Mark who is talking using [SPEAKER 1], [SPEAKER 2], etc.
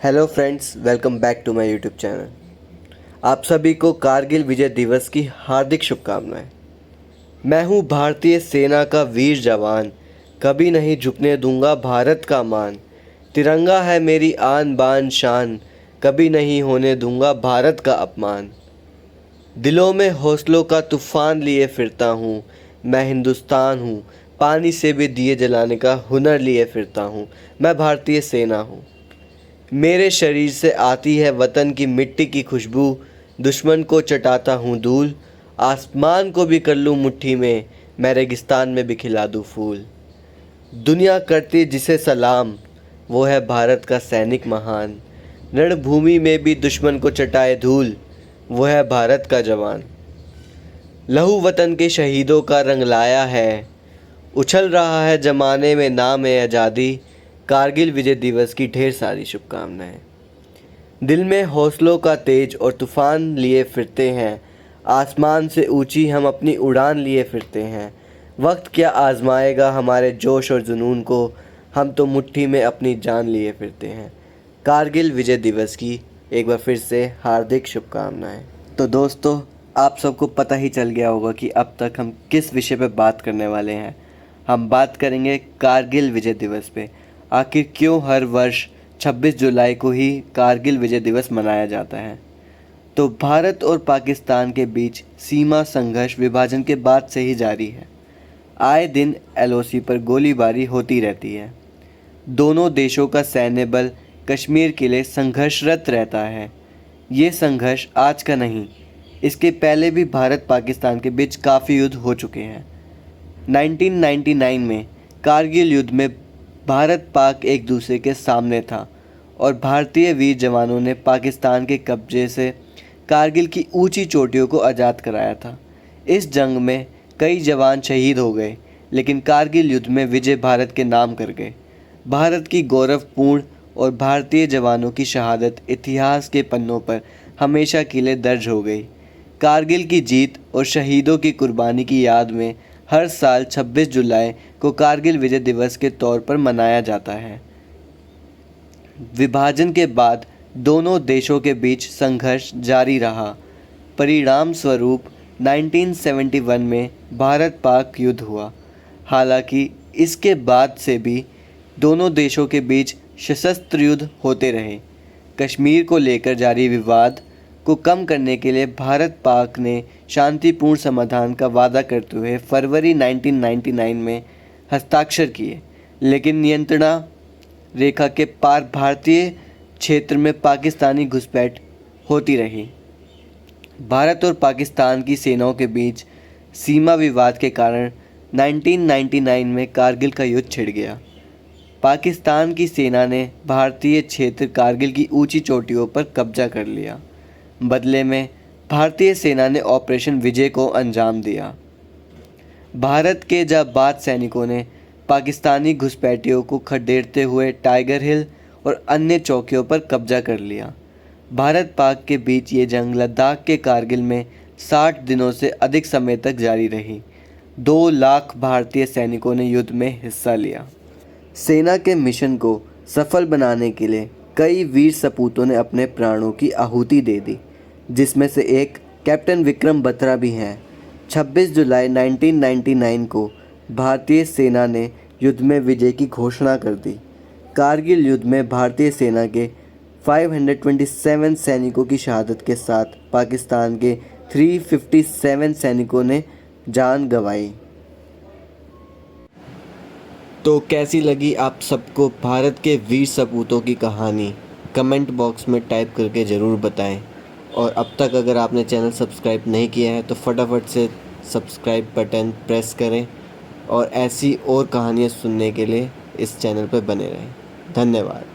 [SPEAKER 1] Hello friends, welcome back to my YouTube channel. आप सभी को कारगिल विजय दिवस की हार्दिक शुभकामनाएं। मैं हूं भारतीय सेना का वीर जवान, कभी नहीं झुकने दूंगा भारत का मान। तिरंगा है मेरी आन बान शान, कभी नहीं होने दूंगा भारत का अपमान। दिलों में हौसलों का तूफान लिए फिरता हूँ, मैं हिंदुस्तान हूँ। पानी से भी दिए जलाने का हुनर लिए फिरता हूँ, मैं भारतीय सेना हूँ। मेरे शरीर से आती है वतन की मिट्टी की खुशबू, दुश्मन को चटाता हूँ धूल। आसमान को भी कर लूँ मुट्ठी में, मैं रेगिस्तान में भी खिला दूँ फूल। दुनिया करती जिसे सलाम, वो है भारत का सैनिक महान। रणभूमि में भी दुश्मन को चटाए धूल, वो है भारत का जवान। लहू वतन के शहीदों का रंग लाया है, उछल रहा है जमाने में नाम है आज़ादी। कारगिल विजय दिवस की ढेर सारी शुभकामनाएं। दिल में हौसलों का तेज और तूफान लिए फिरते हैं, आसमान से ऊंची हम अपनी उड़ान लिए फिरते हैं। वक्त क्या आजमाएगा हमारे जोश और जुनून को, हम तो मुट्ठी में अपनी जान लिए फिरते हैं। कारगिल विजय दिवस की एक बार फिर से हार्दिक शुभकामनाएं। तो दोस्तों, आप सबको पता ही चल गया होगा कि अब तक हम किस विषय पर बात करने वाले हैं। हम बात करेंगे कारगिल विजय दिवस पे। आखिर क्यों हर वर्ष 26 जुलाई को ही कारगिल विजय दिवस मनाया जाता है? तो भारत और पाकिस्तान के बीच सीमा संघर्ष विभाजन के बाद से ही जारी है। आए दिन एलओसी पर गोलीबारी होती रहती है। दोनों देशों का सैन्य बल कश्मीर के लिए संघर्षरत रहता है। ये संघर्ष आज का नहीं, इसके पहले भी भारत पाकिस्तान के बीच काफ़ी युद्ध हो चुके हैं। 1999 में कारगिल युद्ध में भारत पाक एक दूसरे के सामने था और भारतीय वीर जवानों ने पाकिस्तान के कब्जे से कारगिल की ऊंची चोटियों को आज़ाद कराया था। इस जंग में कई जवान शहीद हो गए, लेकिन कारगिल युद्ध में विजय भारत के नाम कर गए। भारत की गौरवपूर्ण और भारतीय जवानों की शहादत इतिहास के पन्नों पर हमेशा के लिए दर्ज हो गई। कारगिल की जीत और शहीदों की कुर्बानी की याद में हर साल 26 जुलाई को कारगिल विजय दिवस के तौर पर मनाया जाता है। विभाजन के बाद दोनों देशों के बीच संघर्ष जारी रहा। परिणाम स्वरूप 1971 में भारत पाक युद्ध हुआ। हालांकि इसके बाद से भी दोनों देशों के बीच सशस्त्र युद्ध होते रहे। कश्मीर को लेकर जारी विवाद को कम करने के लिए भारत पाक ने शांतिपूर्ण समाधान का वादा करते हुए फरवरी 1999 में हस्ताक्षर किए, लेकिन नियंत्रण रेखा के पार भारतीय क्षेत्र में पाकिस्तानी घुसपैठ होती रही। भारत और पाकिस्तान की सेनाओं के बीच सीमा विवाद के कारण 1999 में कारगिल का युद्ध छिड़ गया। पाकिस्तान की सेना ने भारतीय क्षेत्र कारगिल की ऊंची चोटियों पर कब्जा कर लिया। बदले में भारतीय सेना ने ऑपरेशन विजय को अंजाम दिया। भारत के जाबाज सैनिकों ने पाकिस्तानी घुसपैठियों को खदेड़ते हुए टाइगर हिल और अन्य चौकियों पर कब्जा कर लिया। भारत पाक के बीच ये जंग लद्दाख के कारगिल में 60 दिनों से अधिक समय तक जारी रही। 2 लाख भारतीय सैनिकों ने युद्ध में हिस्सा लिया। सेना के मिशन को सफल बनाने के लिए कई वीर सपूतों ने अपने प्राणों की आहुति दे दी, जिसमें से एक कैप्टन विक्रम बत्रा भी हैं। 26 जुलाई 1999 को भारतीय सेना ने युद्ध में विजय की घोषणा कर दी। कारगिल युद्ध में भारतीय सेना के 527 सैनिकों की शहादत के साथ पाकिस्तान के 357 सैनिकों ने जान गंवाई। तो कैसी लगी आप सबको भारत के वीर सपूतों की कहानी? कमेंट बॉक्स में टाइप करके ज़रूर बताएं। और अब तक अगर आपने चैनल सब्सक्राइब नहीं किया है तो फटाफट से सब्सक्राइब बटन प्रेस करें और ऐसी और कहानियाँ सुनने के लिए इस चैनल पर बने रहें। धन्यवाद।